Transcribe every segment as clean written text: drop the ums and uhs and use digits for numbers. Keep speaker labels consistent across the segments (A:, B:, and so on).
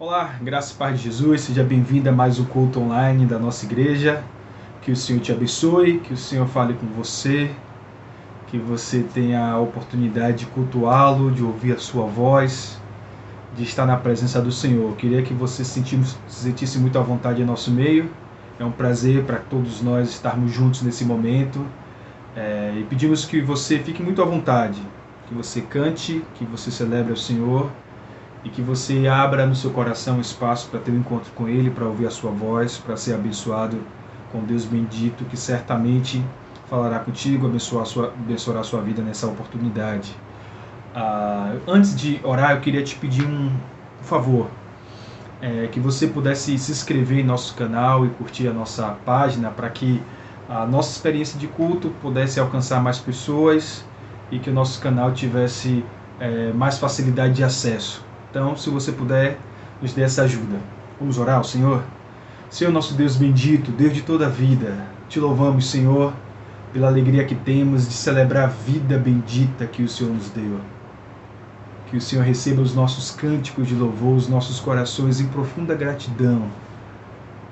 A: Olá, graça e paz de Jesus, seja bem-vindo a mais um culto online da nossa igreja. Que o Senhor te abençoe, que o Senhor fale com você, que você tenha a oportunidade de cultuá-lo, de ouvir a sua voz, de estar na presença do Senhor. Eu queria que você se sentisse muito à vontade em nosso meio. É um prazer para todos nós estarmos juntos nesse momento. E pedimos que você fique muito à vontade, que você cante, que você celebre ao Senhor, e que você abra no seu coração espaço para ter um encontro com Ele, para ouvir a sua voz, para ser abençoado com Deus bendito, que certamente falará contigo, abençoará a sua vida nessa oportunidade. Antes de orar, eu queria te pedir um favor, que você pudesse se inscrever em nosso canal e curtir a nossa página, para que a nossa experiência de culto pudesse alcançar mais pessoas e que o nosso canal tivesse mais facilidade de acesso. Então, se você puder, nos dê essa ajuda. Vamos orar ao Senhor? Senhor, nosso Deus bendito, Deus de toda a vida, te louvamos, Senhor, pela alegria que temos de celebrar a vida bendita que o Senhor nos deu. Que o Senhor receba os nossos cânticos de louvor, os nossos corações em profunda gratidão,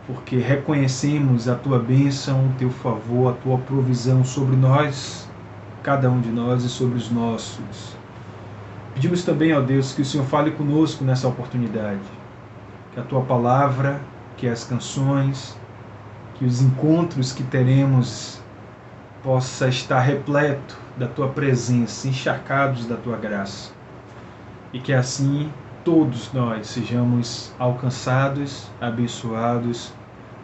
A: porque reconhecemos a Tua bênção, o Teu favor, a Tua provisão sobre nós, cada um de nós e sobre os nossos. Pedimos também, ó Deus, que o Senhor fale conosco nessa oportunidade, que a Tua palavra, que as canções, que os encontros que teremos possa estar repleto da Tua presença, encharcados da Tua graça, e que assim todos nós sejamos alcançados, abençoados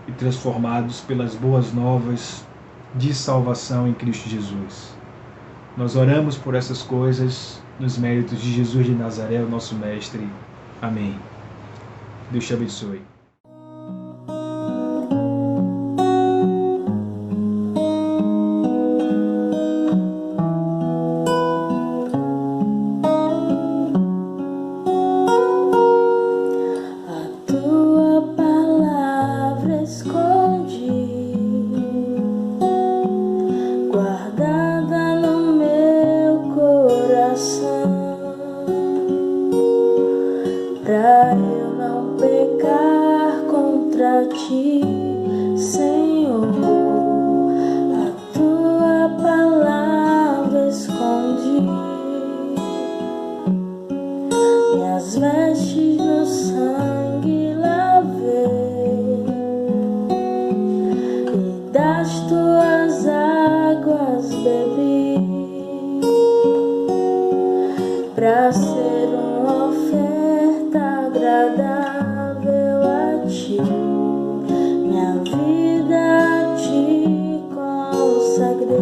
A: e transformados pelas boas novas de salvação em Cristo Jesus. Nós oramos por essas coisas nos méritos de Jesus de Nazaré, o nosso Mestre. Amém. Deus te abençoe.
B: Pra eu não pecar contra ti, Senhor, a tua palavra escondi, minhas vestes no sangue lavei, e das tuas águas bebi, pra ser uma oferta agradável a ti, minha vida a ti consagrei,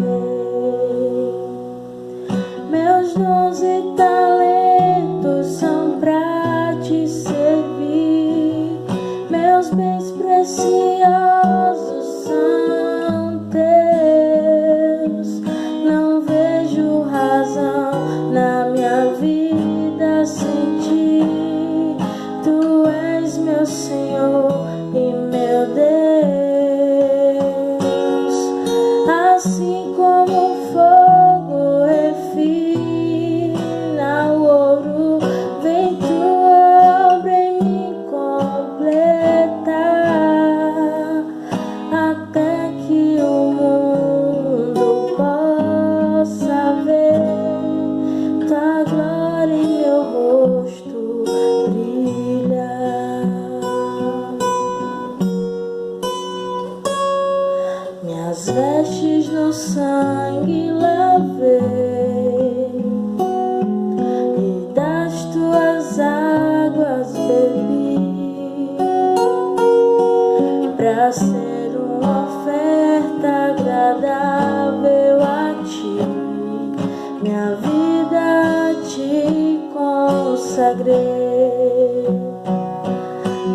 B: meus dons e talentos são pra te servir, meus bens preciosos são teus, não vejo razão na minha vida sem ti. Tu és meu Senhor e meu Deus, assim como o fogo refina o ouro, vem tua obra em mim completar, até que o mundo possa ver tua glória em meu rosto brilhar. Minhas vestes no sangue lavei, e das tuas águas bebi, pra ser uma oferta agradável a ti, minha vida a ti consagrei,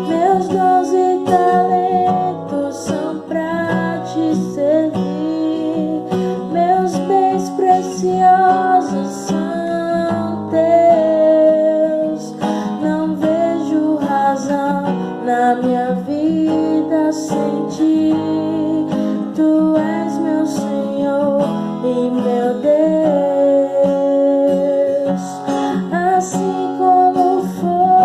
B: meus dons e talentos são pra te servir, meus bens preciosos são teus, não vejo razão na minha vida sem ti. Tu és meu Senhor e meu Deus, assim como foi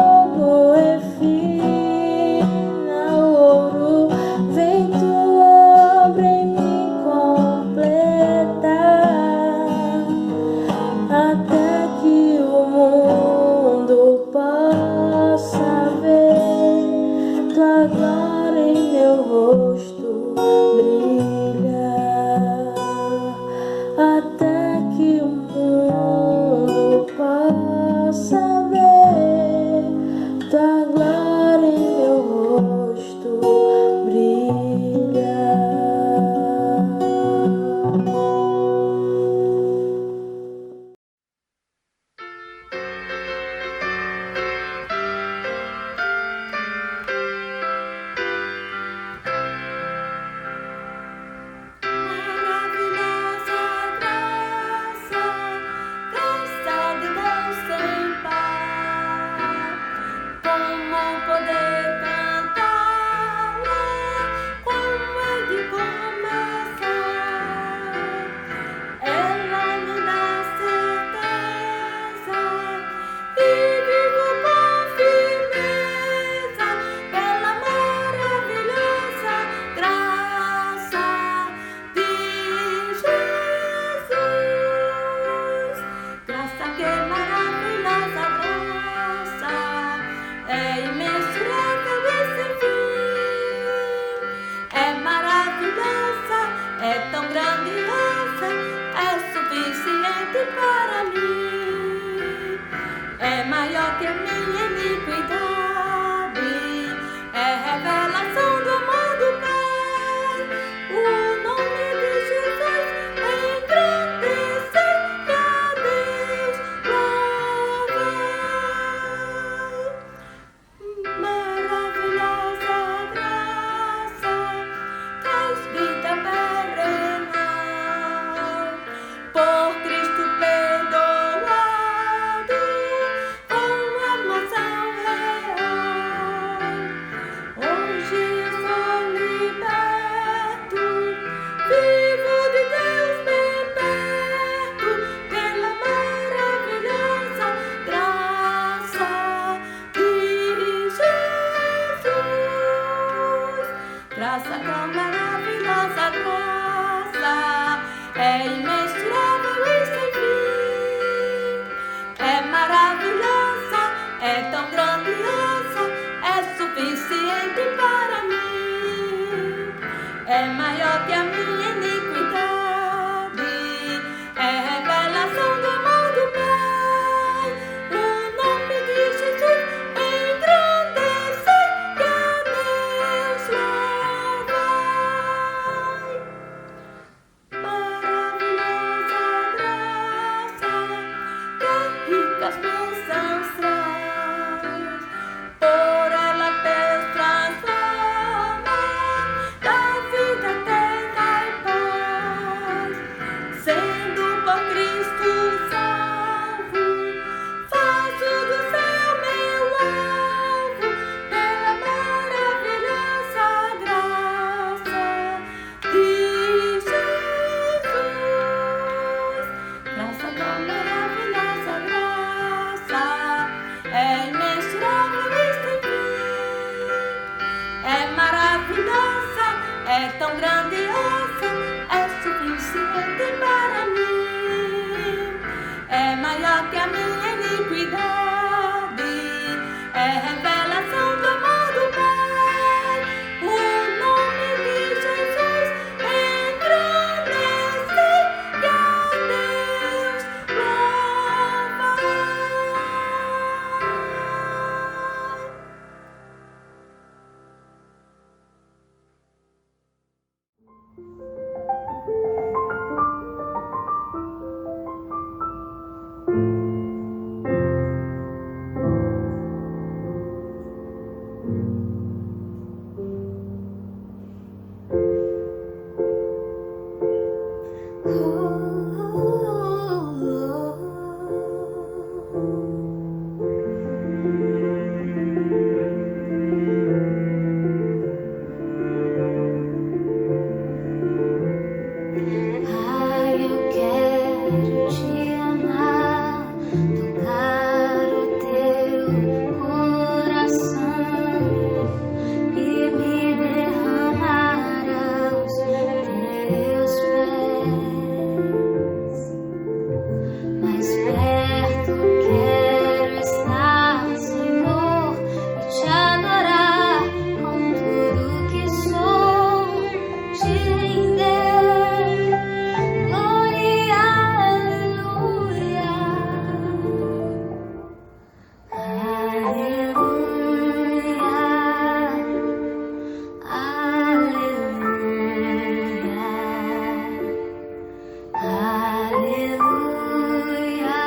B: suficiente para mim. É maior que a minha iniquidade, é revelação do amor do Pai. O nome de Jesus engrandece e a Deus louvai. Maravilhosa graça, que ricas bênçãos traz. Por ela Deus transforma da vida eterna e paz. Sendo por Cristo salvo, faço do céu meu alvo, pela maravilhosa graça de Jesus. Graça da maravilhosa graça, é imensurável e sem fim. É maravilhosa, é tão grandiosa, é suficiente para mim. É maior que a minha iniquidade, é revelação do amor do Pai. O nome de Jesus engrandece e a Deus louvai. Ai, eu quero te amar, tocar o teu coração e me derramar aos teus pés. Mais perto quero estar, Senhor, e te adorar com tudo que sou, te render. Glória, aleluia. Aleluia. Aleluia. Aleluia.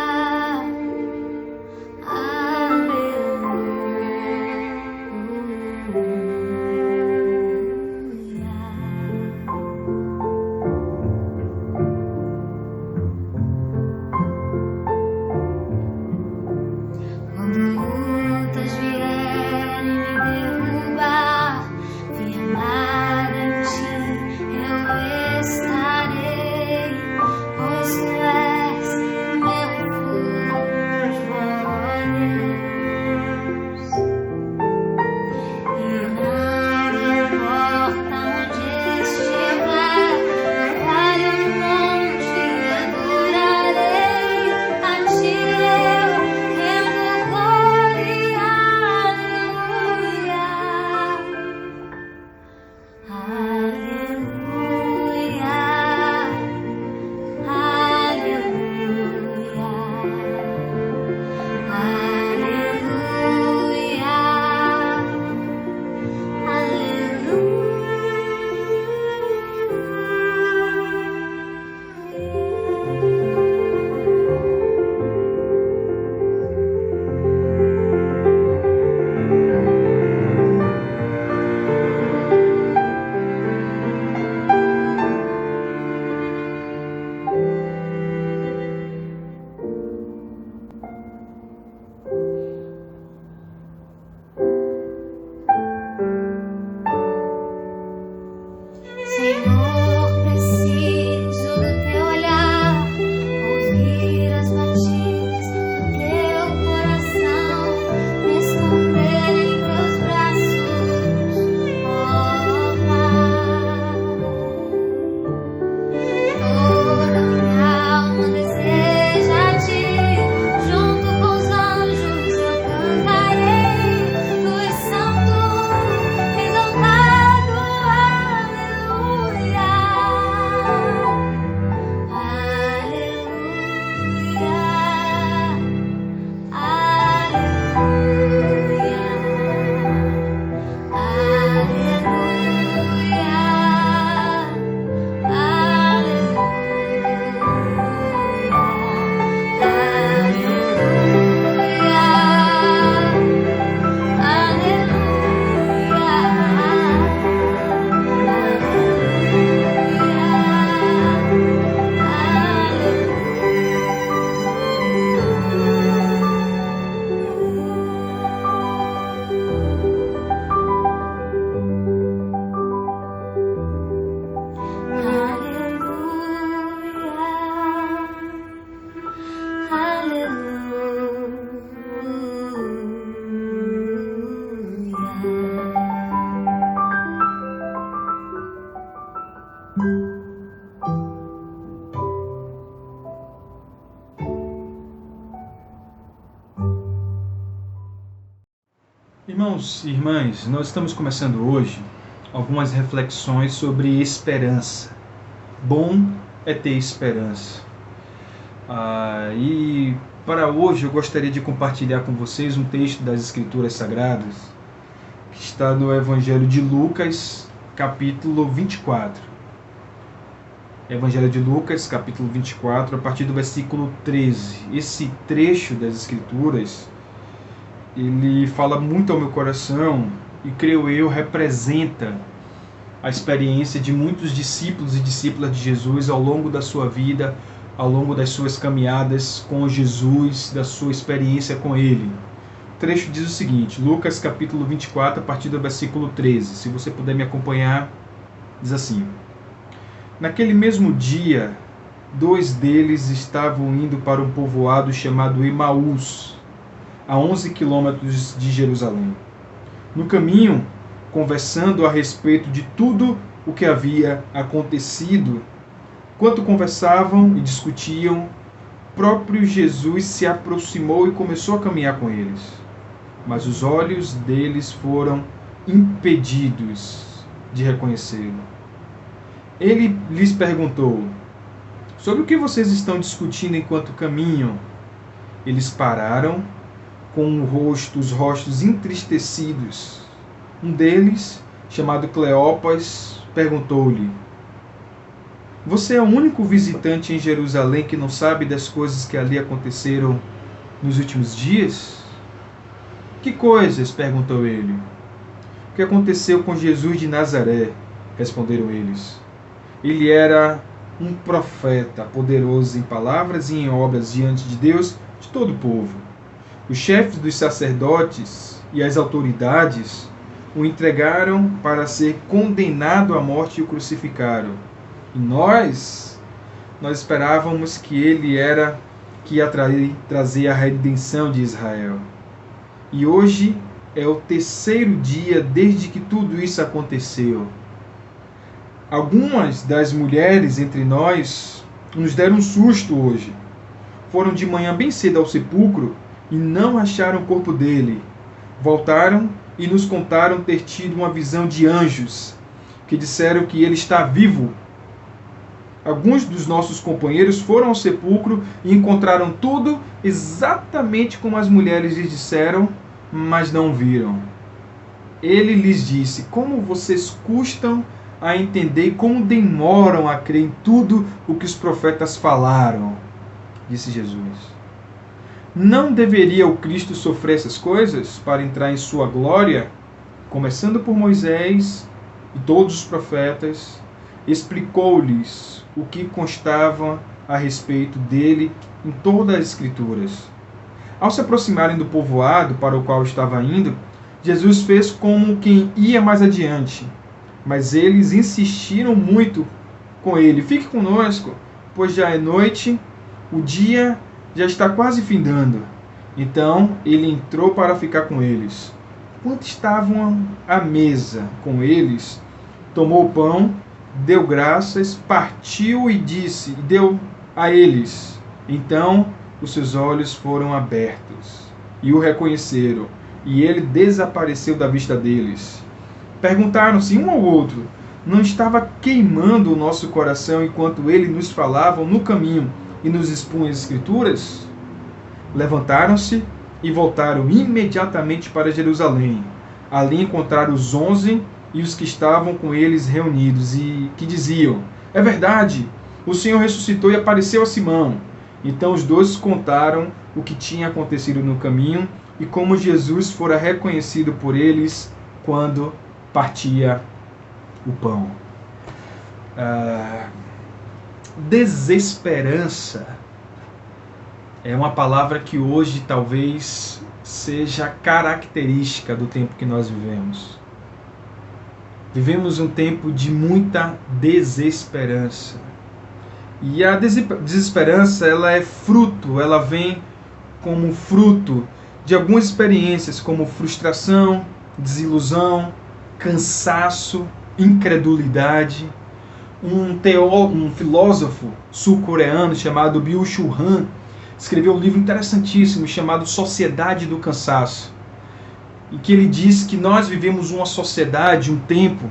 A: Irmãos e irmãs, nós estamos começando hoje algumas reflexões sobre esperança. Bom é ter esperança. E para hoje eu gostaria de compartilhar com vocês um texto das Escrituras Sagradas que está no Evangelho de Lucas, capítulo 24. Evangelho de Lucas, capítulo 24, a partir do versículo 13. Esse trecho das Escrituras, ele fala muito ao meu coração e, creio eu, representa a experiência de muitos discípulos e discípulas de Jesus ao longo da sua vida, ao longo das suas caminhadas com Jesus, da sua experiência com Ele. O trecho diz o seguinte, Lucas capítulo 24, a partir do versículo 13. Se você puder me acompanhar, diz assim: Naquele mesmo dia, 2 deles estavam indo para um povoado chamado Emaús, a 11 quilômetros de Jerusalém. No caminho, conversando a respeito de tudo o que havia acontecido, enquanto conversavam e discutiam, próprio Jesus se aproximou e começou a caminhar com eles. Mas os olhos deles foram impedidos de reconhecê-lo. Ele lhes perguntou: sobre o que vocês estão discutindo enquanto caminham? Eles pararam com os rostos entristecidos. Um deles, chamado Cleopas, perguntou-lhe: Você é o único visitante em Jerusalém que não sabe das coisas que ali aconteceram nos últimos dias? Que coisas? Perguntou ele. O que aconteceu com Jesus de Nazaré? Responderam eles. Ele era um profeta, poderoso em palavras e em obras diante de Deus e de todo o povo. Os chefes dos sacerdotes e as autoridades o entregaram para ser condenado à morte e o crucificaram. E nós esperávamos que ele era que ia trazer a redenção de Israel. E hoje é o 3º dia desde que tudo isso aconteceu. Algumas das mulheres entre nós nos deram um susto hoje. Foram de manhã bem cedo ao sepulcro e não acharam o corpo dele. Voltaram e nos contaram ter tido uma visão de anjos, que disseram que ele está vivo. Alguns dos nossos companheiros foram ao sepulcro e encontraram tudo exatamente como as mulheres lhes disseram, mas não viram. Ele lhes disse: Como vocês custam a entender e como demoram a crer em tudo o que os profetas falaram, disse Jesus. Não deveria o Cristo sofrer essas coisas para entrar em sua glória? Começando por Moisés e todos os profetas, explicou-lhes o que constava a respeito dele em todas as Escrituras. Ao se aproximarem do povoado para o qual estava indo, Jesus fez como quem ia mais adiante. Mas eles insistiram muito com ele: Fique conosco, pois já é noite, o dia já está quase findando. Então ele entrou para ficar com eles. Quando estavam à mesa com eles, tomou o pão, deu graças, partiu e deu a eles. Então os seus olhos foram abertos e o reconheceram, e ele desapareceu da vista deles. Perguntaram-se um ao outro: Não estava queimando o nosso coração enquanto ele nos falava no caminho e nos expunha as Escrituras? Levantaram-se e voltaram imediatamente para Jerusalém. Ali encontraram os 11 e os que estavam com eles reunidos, e que diziam: É verdade, o Senhor ressuscitou e apareceu a Simão. Então os 12 contaram o que tinha acontecido no caminho e como Jesus fora reconhecido por eles quando partia o pão. Desesperança é uma palavra que hoje talvez seja característica do tempo que nós vivemos. Vivemos um tempo de muita desesperança. E a desesperança, ela vem como fruto de algumas experiências, como frustração, desilusão, cansaço, incredulidade. Um filósofo sul-coreano chamado Byung-Chul Han escreveu um livro interessantíssimo chamado Sociedade do Cansaço. e que ele diz que nós vivemos uma sociedade, um tempo,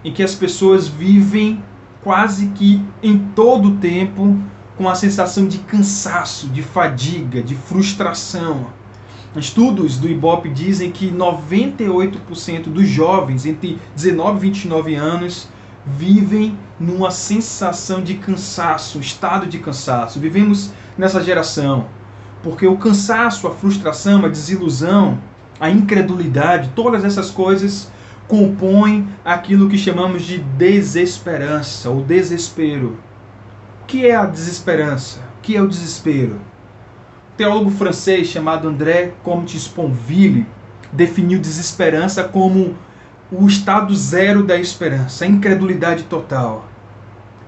A: em que as pessoas vivem quase que em todo o tempo com a sensação de cansaço, de fadiga, de frustração. Estudos do Ibope dizem que 98% dos jovens entre 19 e 29 anos vivem numa sensação de cansaço, um estado de cansaço. Vivemos nessa geração, porque o cansaço, a frustração, a desilusão, a incredulidade, todas essas coisas compõem aquilo que chamamos de desesperança ou desespero. O que é a desesperança? O que é o desespero? O teólogo francês chamado André Comte-Sponville definiu desesperança como o estado zero da esperança, a incredulidade total.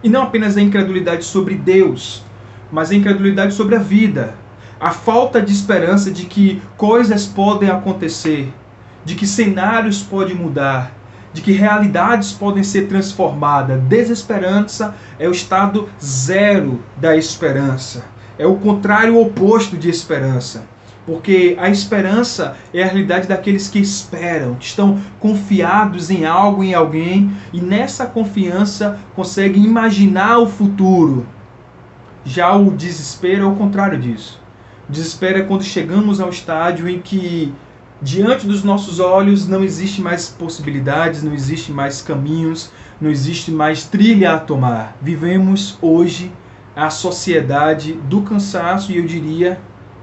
A: E não apenas a incredulidade sobre Deus, mas a incredulidade sobre a vida. A falta de esperança de que coisas podem acontecer, de que cenários podem mudar, de que realidades podem ser transformadas. Desesperança é o estado zero da esperança. É o contrário oposto de esperança. Porque a esperança é a realidade daqueles que esperam, que estão confiados em algo, em alguém, e nessa confiança conseguem imaginar o futuro. Já o desespero é o contrário disso. O desespero é quando chegamos ao estágio em que, diante dos nossos olhos, não existe mais possibilidades, não existe mais caminhos, não existe mais trilha a tomar. Vivemos hoje a sociedade do cansaço e, eu diria,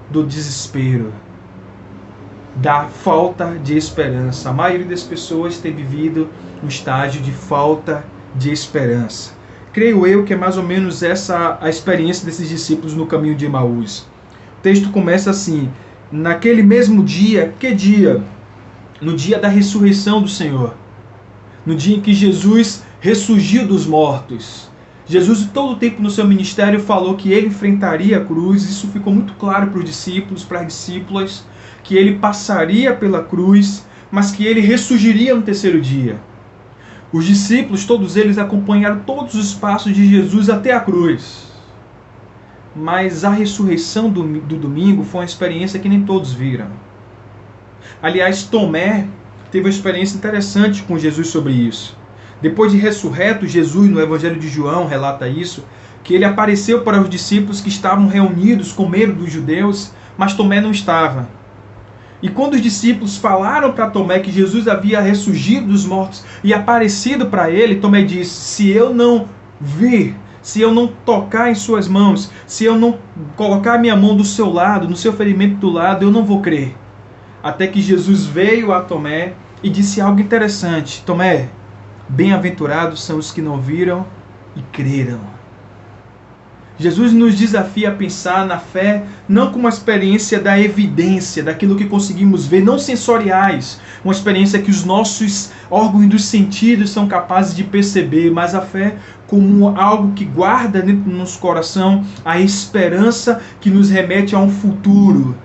A: do desespero, da falta de esperança. A maioria das pessoas tem vivido um estágio de falta de esperança. Creio eu que é mais ou menos essa a experiência desses discípulos no caminho de Emaús. O texto começa assim: naquele mesmo dia, que dia? No dia da ressurreição do Senhor. No dia em que Jesus ressurgiu dos mortos. Jesus, todo o tempo no seu ministério, falou que ele enfrentaria a cruz. Isso ficou muito claro para os discípulos, para as discípulas, que ele passaria pela cruz, mas que ele ressurgiria no terceiro dia. Os discípulos, todos eles, acompanharam todos os passos de Jesus até a cruz. Mas a ressurreição do domingo foi uma experiência que nem todos viram. Aliás, Tomé teve uma experiência interessante com Jesus sobre isso. Depois de ressurreto, Jesus, no Evangelho de João, relata isso, que ele apareceu para os discípulos que estavam reunidos com medo dos judeus, mas Tomé não estava. E quando os discípulos falaram para Tomé que Jesus havia ressurgido dos mortos e aparecido para ele, Tomé disse: se eu não vir, se eu não tocar em suas mãos, se eu não colocar minha mão do seu lado, no seu ferimento do lado, eu não vou crer. Até que Jesus veio a Tomé e disse algo interessante: Tomé, bem-aventurados são os que não viram e creram. Jesus nos desafia a pensar na fé não como uma experiência da evidência, daquilo que conseguimos ver, não sensoriais, uma experiência que os nossos órgãos dos sentidos são capazes de perceber, mas a fé como algo que guarda dentro do nosso coração a esperança que nos remete a um futuro.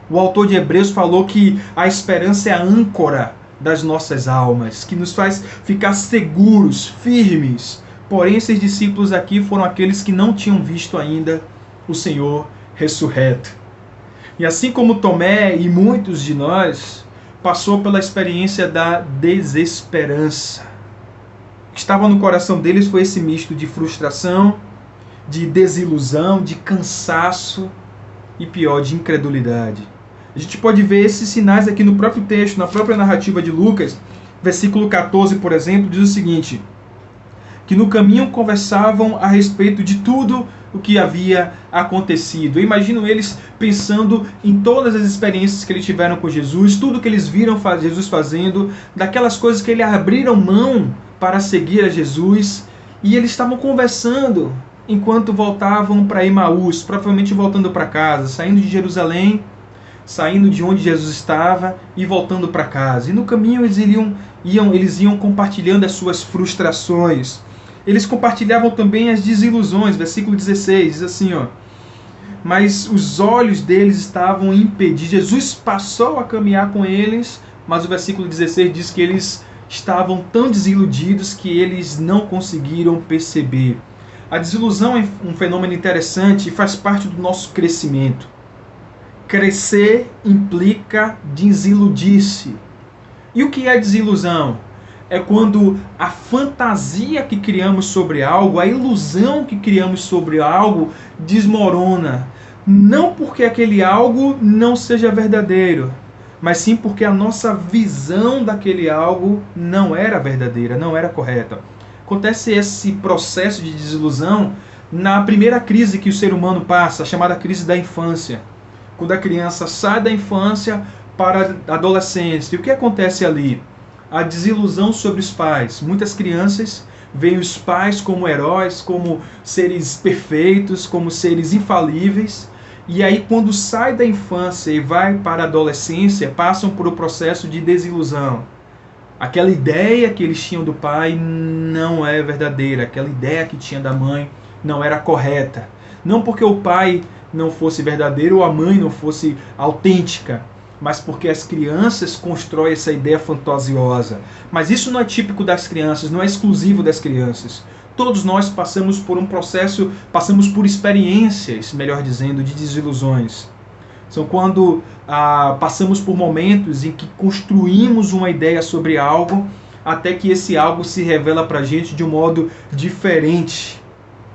A: O autor de Hebreus falou que a esperança é a âncora das nossas almas, que nos faz ficar seguros, firmes. Porém, esses discípulos aqui foram aqueles que não tinham visto ainda o Senhor ressurreto. E assim como Tomé e muitos de nós, passou pela experiência da desesperança. O que estava no coração deles foi esse misto de frustração, de desilusão, de cansaço e, pior, de incredulidade. A gente pode ver esses sinais aqui no próprio texto, na própria narrativa de Lucas. Versículo 14, por exemplo, diz o seguinte: que no caminho conversavam a respeito de tudo o que havia acontecido. Eu imagino eles pensando em todas as experiências que eles tiveram com Jesus, tudo que eles viram Jesus fazendo, daquelas coisas que eles abriram mão para seguir a Jesus, e eles estavam conversando enquanto voltavam para Emaús, provavelmente voltando para casa, saindo de Jerusalém, saindo de onde Jesus estava e voltando para casa. E no caminho eles iam compartilhando as suas frustrações. Eles compartilhavam também as desilusões. Versículo 16 diz assim, ó: mas os olhos deles estavam impedidos. Jesus passou a caminhar com eles, mas o versículo 16 diz que eles estavam tão desiludidos que eles não conseguiram perceber. A desilusão é um fenômeno interessante e faz parte do nosso crescimento. Crescer implica desiludir-se. E o que é desilusão? É quando a fantasia que criamos sobre algo, a ilusão que criamos sobre algo desmorona. Não porque aquele algo não seja verdadeiro, mas sim porque a nossa visão daquele algo não era verdadeira, não era correta. Acontece esse processo de desilusão na primeira crise que o ser humano passa, a chamada crise da infância. Quando a criança sai da infância para a adolescência. E o que acontece ali? A desilusão sobre os pais. Muitas crianças veem os pais como heróis, como seres perfeitos, como seres infalíveis. E aí, quando sai da infância e vai para a adolescência, passam por um processo de desilusão. Aquela ideia que eles tinham do pai não é verdadeira. Aquela ideia que tinha da mãe não era correta. Não porque o pai não fosse verdadeiro ou a mãe não fosse autêntica, mas porque as crianças constroem essa ideia fantasiosa. Mas isso não é típico das crianças, não é exclusivo das crianças. Todos nós passamos por um processo, passamos por experiências, melhor dizendo, de desilusões. São quando passamos por momentos em que construímos uma ideia sobre algo, até que esse algo se revela para a gente de um modo diferente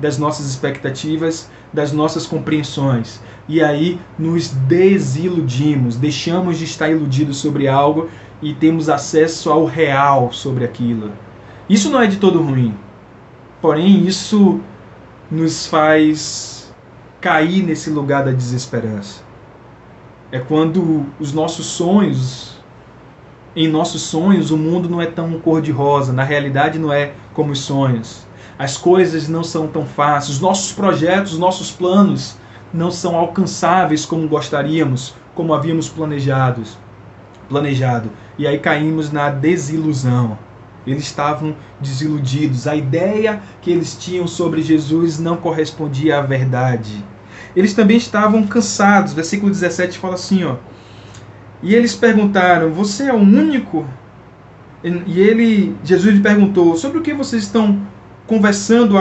A: das nossas expectativas, das nossas compreensões. E aí nos desiludimos, deixamos de estar iludidos sobre algo e temos acesso ao real sobre aquilo. Isso não é de todo ruim, porém isso nos faz cair nesse lugar da desesperança. É quando os nossos sonhos, em nossos sonhos, o mundo não é tão cor-de-rosa, na realidade não é como os sonhos. As coisas não são tão fáceis, os nossos projetos, os nossos planos não são alcançáveis como gostaríamos, como havíamos planejado. E aí caímos na desilusão. Eles estavam desiludidos. A ideia que eles tinham sobre Jesus não correspondia à verdade. Eles também estavam cansados. Versículo 17 fala assim, ó. E eles perguntaram, você é o único? E Jesus lhe perguntou, sobre o que vocês estão conversando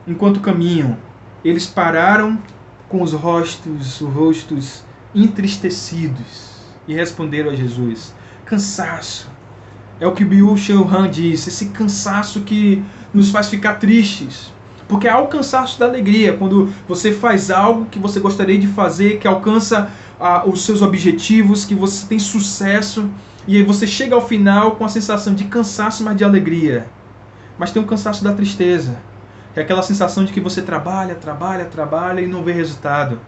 A: enquanto caminham? Eles pararam com os rostos entristecidos e responderam a Jesus, cansaço. É o que Byung-Chul Han disse, esse cansaço que nos faz ficar tristes. Porque há o cansaço da alegria, quando você faz algo que você gostaria de fazer, que alcança os seus objetivos, que você tem sucesso, e aí você chega ao final com a sensação de cansaço, mas de alegria. Mas tem o cansaço da tristeza, que é aquela sensação de que você trabalha e não vê resultado.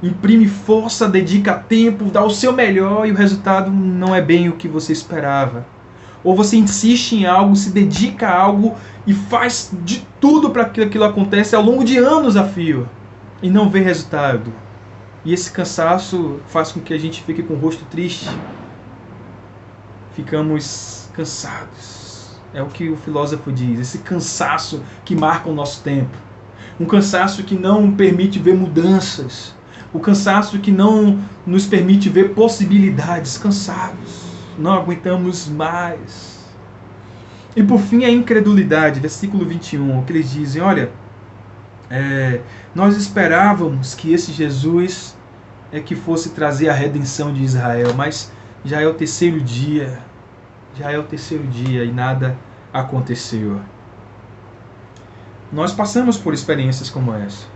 A: Imprime força, dedica tempo, dá o seu melhor e o resultado não é bem o que você esperava. Ou você insiste em algo, se dedica a algo e faz de tudo para que aquilo aconteça ao longo de anos a fio e não vê resultado. E esse cansaço faz com que a gente fique com o rosto triste. Ficamos cansados. É o que o filósofo diz, esse cansaço que marca o nosso tempo. Um cansaço que não permite ver mudanças. O cansaço que não nos permite ver possibilidades. Cansados. Não aguentamos mais. E por fim a incredulidade, versículo 21, que eles dizem, olha, nós esperávamos que esse Jesus que fosse trazer a redenção de Israel, mas já é o terceiro dia e nada aconteceu. Nós passamos por experiências como essa.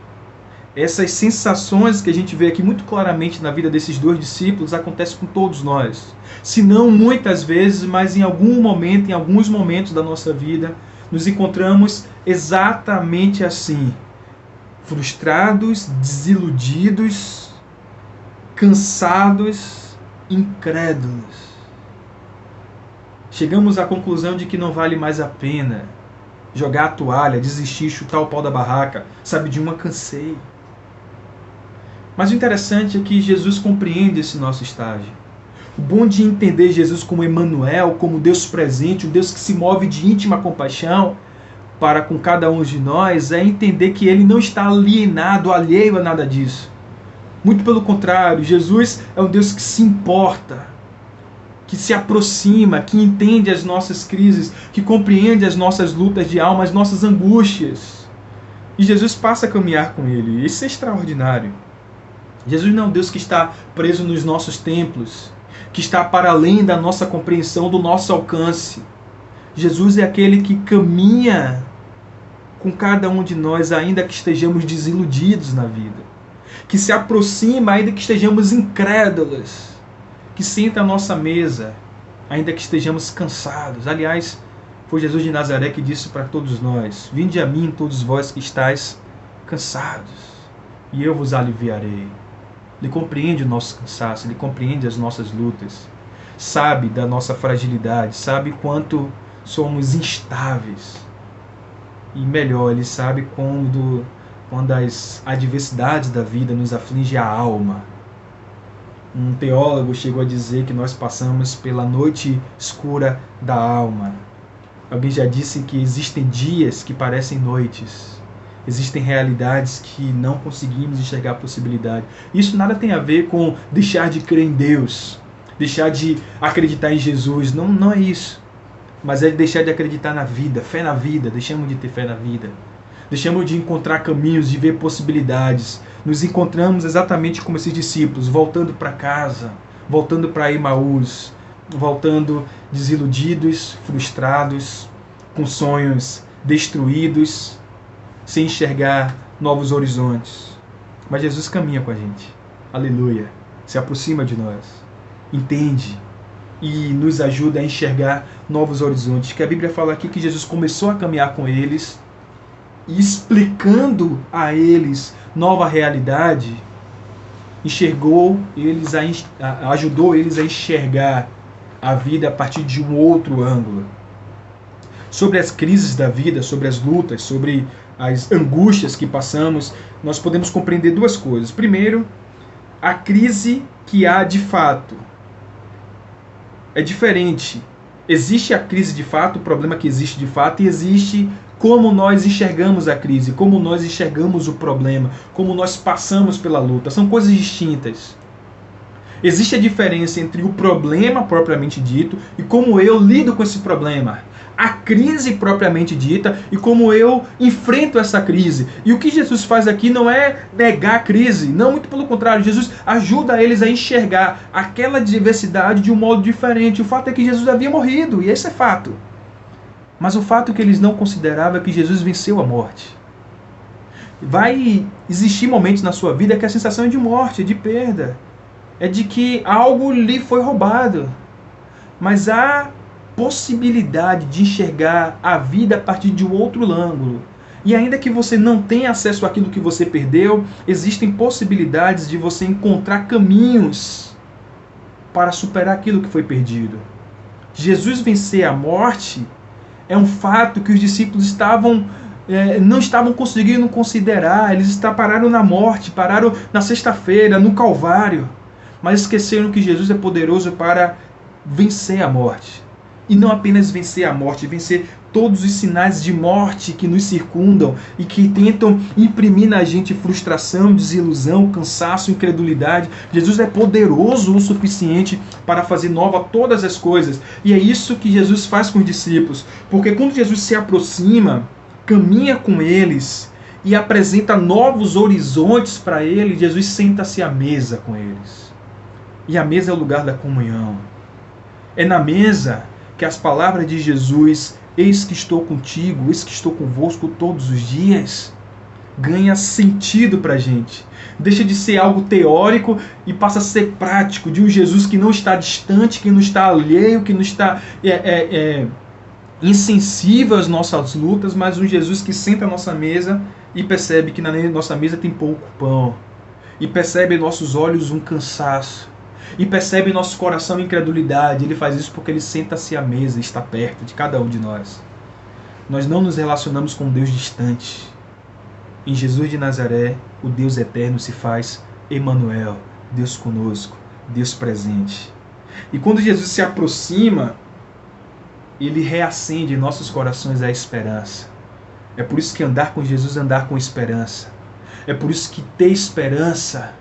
A: Essas sensações que a gente vê aqui muito claramente na vida desses dois discípulos acontecem com todos nós. Se não muitas vezes, mas em algum momento, em alguns momentos da nossa vida, nos encontramos exatamente assim. Frustrados, desiludidos, cansados, incrédulos. Chegamos à conclusão de que não vale mais a pena jogar a toalha, desistir, chutar o pau da barraca. Sabe, de uma cansei. Mas o interessante é que Jesus compreende esse nosso estágio. O bom de entender Jesus como Emmanuel, como Deus presente, o Deus que se move de íntima compaixão para com cada um de nós, é entender que Ele não está alienado, alheio a nada disso. Muito pelo contrário, Jesus é um Deus que se importa, que se aproxima, que entende as nossas crises, que compreende as nossas lutas de alma, as nossas angústias. E Jesus passa a caminhar com Ele. Isso é extraordinário. Jesus não é um Deus que está preso nos nossos templos. que está para além da nossa compreensão, do nosso alcance. Jesus é aquele que caminha com cada um de nós, ainda que estejamos desiludidos na vida, que se aproxima, ainda que estejamos incrédulos, que senta à nossa mesa, ainda que estejamos cansados. Aliás, foi Jesus de Nazaré que disse para todos nós: vinde a mim, todos vós que estáis cansados, e eu vos aliviarei. Ele compreende o nosso cansaço, Ele compreende as nossas lutas, sabe da nossa fragilidade, sabe quanto somos instáveis. E melhor, Ele sabe quando as adversidades da vida nos afligem a alma. Um teólogo chegou a dizer que nós passamos pela noite escura da alma. Alguém já disse que existem dias que parecem noites. Existem realidades que não conseguimos enxergar a possibilidade. Isso nada tem a ver com deixar de crer em Deus, deixar de acreditar em Jesus. Não é isso. Mas é deixar de acreditar na vida, fé na vida. Deixamos de ter fé na vida. Deixamos de encontrar caminhos, de ver possibilidades. Nos encontramos exatamente como esses discípulos, voltando para casa, voltando para Emaús, voltando desiludidos, frustrados, com sonhos destruídos, sem enxergar novos horizontes. Mas Jesus caminha com a gente. Aleluia. Se aproxima de nós. Entende e nos ajuda a enxergar novos horizontes. Que a Bíblia fala aqui que Jesus começou a caminhar com eles, e explicando a eles nova realidade, ajudou eles a enxergar a vida a partir de um outro ângulo. Sobre as crises da vida, sobre as lutas, sobre as angústias que passamos, nós podemos compreender duas coisas. Primeiro, a crise que há de fato é diferente. Existe a crise de fato, o problema que existe de fato, e existe como nós enxergamos a crise, como nós enxergamos o problema, como nós passamos pela luta. São coisas distintas. Existe a diferença entre o problema propriamente dito e como eu lido com esse problema. A crise propriamente dita e como eu enfrento essa crise. E o que Jesus faz aqui não é negar a crise, não, muito pelo contrário. Jesus ajuda eles a enxergar aquela diversidade de um modo diferente. O fato é que Jesus havia morrido, e esse é fato. Mas o fato que eles não consideravam é que Jesus venceu a morte. Vai existir momentos na sua vida que a sensação é de morte, de perda. É de que algo lhe foi roubado. Mas há possibilidade de enxergar a vida a partir de um outro ângulo. E ainda que você não tenha acesso àquilo que você perdeu, existem possibilidades de você encontrar caminhos para superar aquilo que foi perdido. Jesus vencer a morte é um fato que os discípulos não estavam conseguindo considerar. Eles pararam na morte, pararam na sexta-feira, no Calvário. Mas esqueceram que Jesus é poderoso para vencer a morte. E não apenas vencer a morte, vencer todos os sinais de morte que nos circundam e que tentam imprimir na gente frustração, desilusão, cansaço, incredulidade. Jesus é poderoso o suficiente para fazer nova todas as coisas. E é isso que Jesus faz com os discípulos. Porque quando Jesus se aproxima, caminha com eles e apresenta novos horizontes para eles, Jesus senta-se à mesa com eles. E a mesa é o lugar da comunhão. É na mesa que as palavras de Jesus, eis que estou contigo, eis que estou convosco todos os dias, ganha sentido para a gente. Deixa de ser algo teórico e passa a ser prático, de um Jesus que não está distante, que não está alheio, que não está insensível às nossas lutas, mas um Jesus que senta à nossa mesa e percebe que na nossa mesa tem pouco pão, e percebe em nossos olhos um cansaço, e percebe em nosso coração incredulidade. Ele faz isso porque ele senta-se à mesa, está perto de cada um de nós. Nós não nos relacionamos com um Deus distante. Em Jesus de Nazaré, o Deus eterno se faz Emanuel, Deus conosco, Deus presente. E quando Jesus se aproxima, ele reacende em nossos corações a esperança. É por isso que andar com Jesus é andar com esperança. É por isso que ter esperança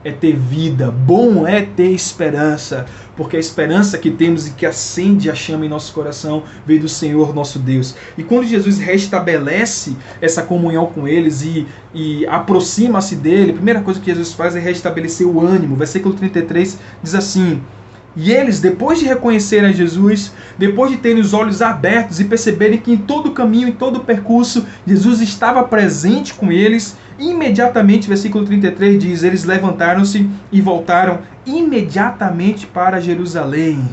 A: é ter vida. Bom é ter esperança, porque a esperança que temos e que acende a chama em nosso coração veio do Senhor nosso Deus. E quando Jesus restabelece essa comunhão com eles e aproxima-se dele, a primeira coisa que Jesus faz é restabelecer o ânimo. Versículo 33 diz assim: E eles, depois de reconhecerem a Jesus, depois de terem os olhos abertos e perceberem que em todo o caminho, em todo o percurso, Jesus estava presente com eles, imediatamente, versículo 33 diz, eles levantaram-se e voltaram imediatamente para Jerusalém.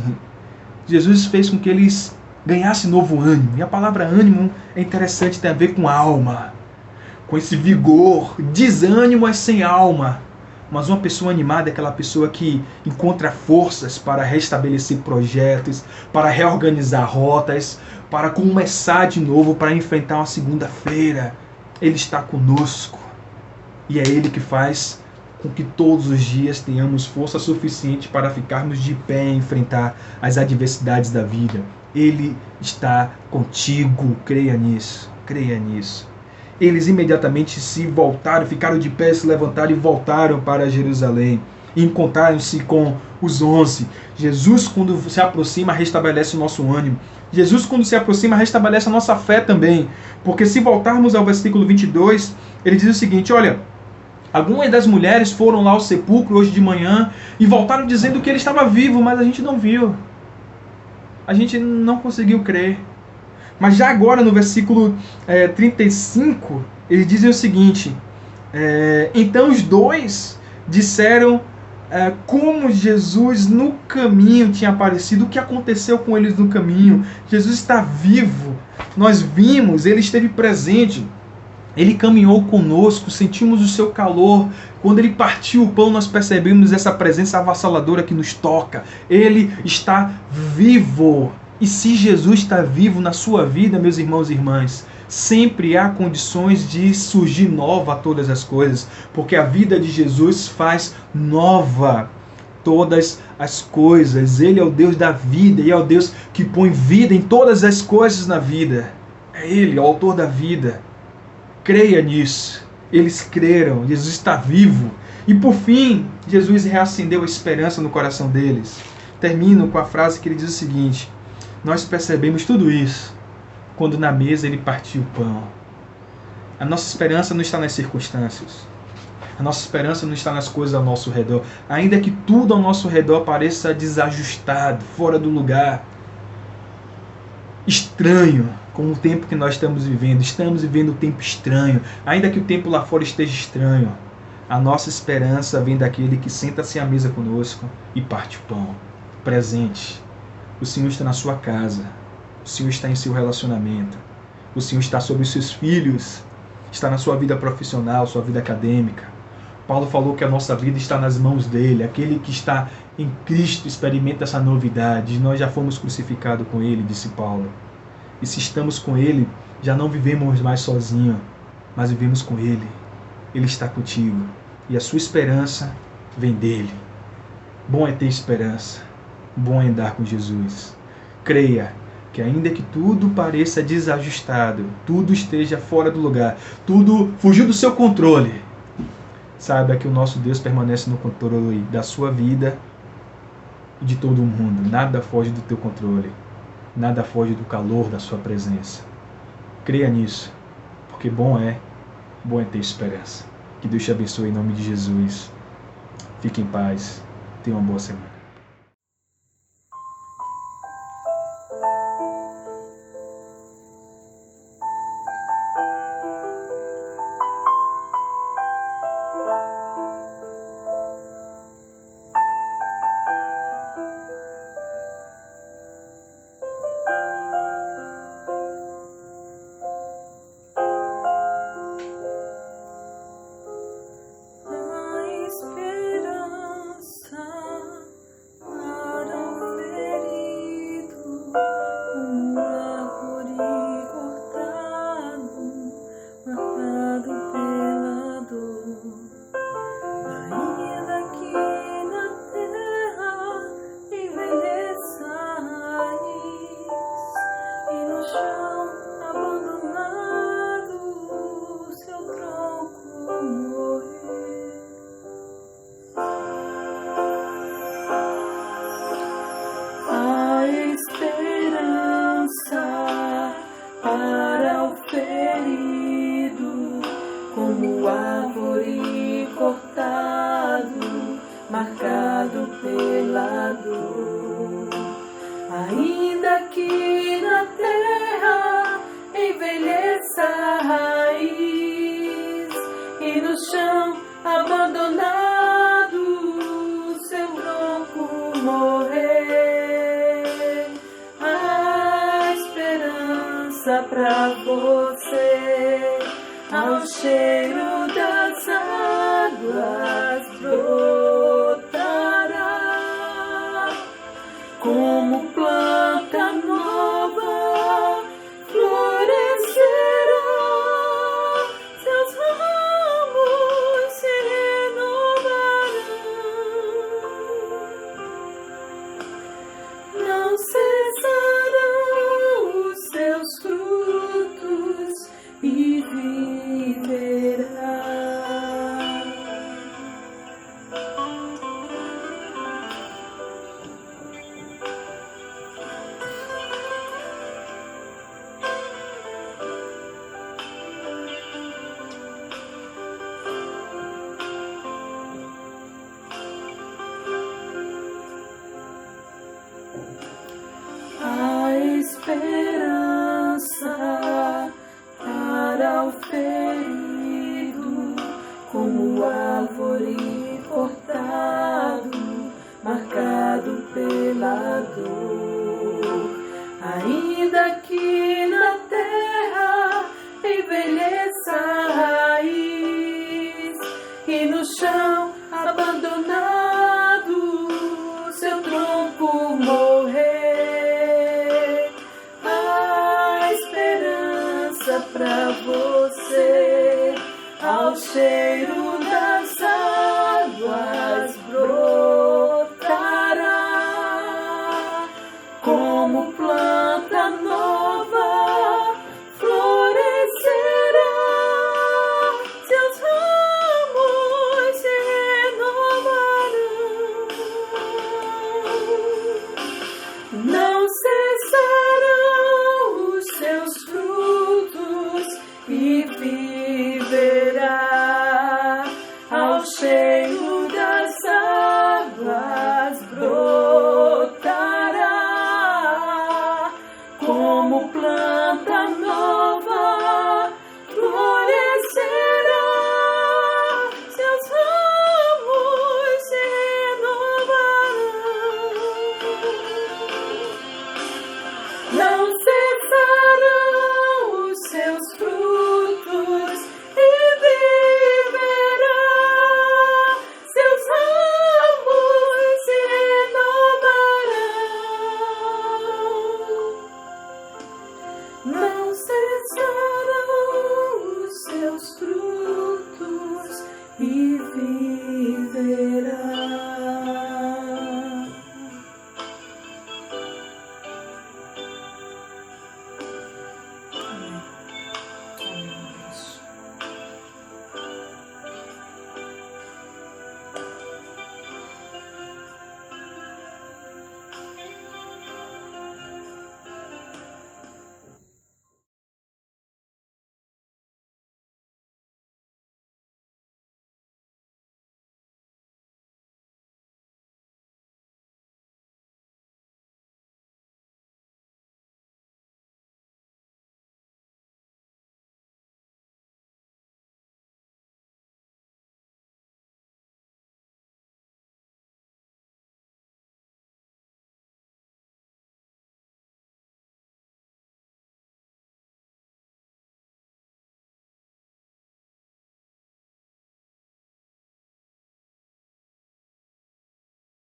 A: Jesus fez com que eles ganhassem novo ânimo. E a palavra ânimo é interessante, tem a ver com alma, com esse vigor. Desânimo é sem alma. Mas uma pessoa animada é aquela pessoa que encontra forças para restabelecer projetos, para reorganizar rotas, para começar de novo, para enfrentar uma segunda-feira. Ele está conosco. E é Ele que faz com que todos os dias tenhamos força suficiente para ficarmos de pé e enfrentar as adversidades da vida. Ele está contigo. Creia nisso. Creia nisso. Eles imediatamente se voltaram, ficaram de pé, se levantaram e voltaram para Jerusalém. E encontraram-se com os 11. Jesus, quando se aproxima, restabelece o nosso ânimo. Jesus, quando se aproxima, restabelece a nossa fé também. Porque se voltarmos ao versículo 22, ele diz o seguinte, olha, algumas das mulheres foram lá ao sepulcro hoje de manhã e voltaram dizendo que ele estava vivo, mas a gente não viu. A gente não conseguiu crer. Mas já agora no versículo 35, eles dizem o seguinte, então os dois disseram como Jesus no caminho tinha aparecido, o que aconteceu com eles no caminho. Jesus está vivo, nós vimos, ele esteve presente, ele caminhou conosco, sentimos o seu calor. Quando ele partiu o pão, nós percebemos essa presença avassaladora que nos toca. Ele está vivo. E se Jesus está vivo na sua vida, meus irmãos e irmãs, sempre há condições de surgir nova a todas as coisas, porque a vida de Jesus faz nova todas as coisas. Ele é o Deus da vida e é o Deus que põe vida em todas as coisas na vida. É Ele, o autor da vida. Creia nisso. Eles creram, Jesus está vivo. E por fim, Jesus reacendeu a esperança no coração deles. Termino com a frase que ele diz o seguinte, nós percebemos tudo isso quando na mesa ele partiu o pão. A nossa esperança não está nas circunstâncias. A nossa esperança não está nas coisas ao nosso redor. Ainda que tudo ao nosso redor pareça desajustado, fora do lugar, estranho, com o tempo que nós estamos vivendo. Estamos vivendo um tempo estranho. Ainda que o tempo lá fora esteja estranho, a nossa esperança vem daquele que senta-se à mesa conosco e parte o pão. Presente. O Senhor está na sua casa. O Senhor está em seu relacionamento. O Senhor está sobre os seus filhos. Está na sua vida profissional, sua vida acadêmica. Paulo falou que a nossa vida está nas mãos dele. Aquele que está em Cristo experimenta essa novidade. Nós já fomos crucificados com ele, disse Paulo. E se estamos com ele, já não vivemos mais sozinhos, mas vivemos com ele. Ele está contigo. E a sua esperança vem dele. Bom é ter esperança. Bom é andar com Jesus. Creia que ainda que tudo pareça desajustado, tudo esteja fora do lugar, tudo fugiu do seu controle, saiba que o nosso Deus permanece no controle da sua vida e de todo o mundo. Nada foge do teu controle. Nada foge do calor da sua presença. Creia nisso, porque bom é ter esperança. Que Deus te abençoe em nome de Jesus. Fique em paz. Tenha uma boa semana.
B: marcado pela dor. Ainda que na terra envelheça a raiz e no chão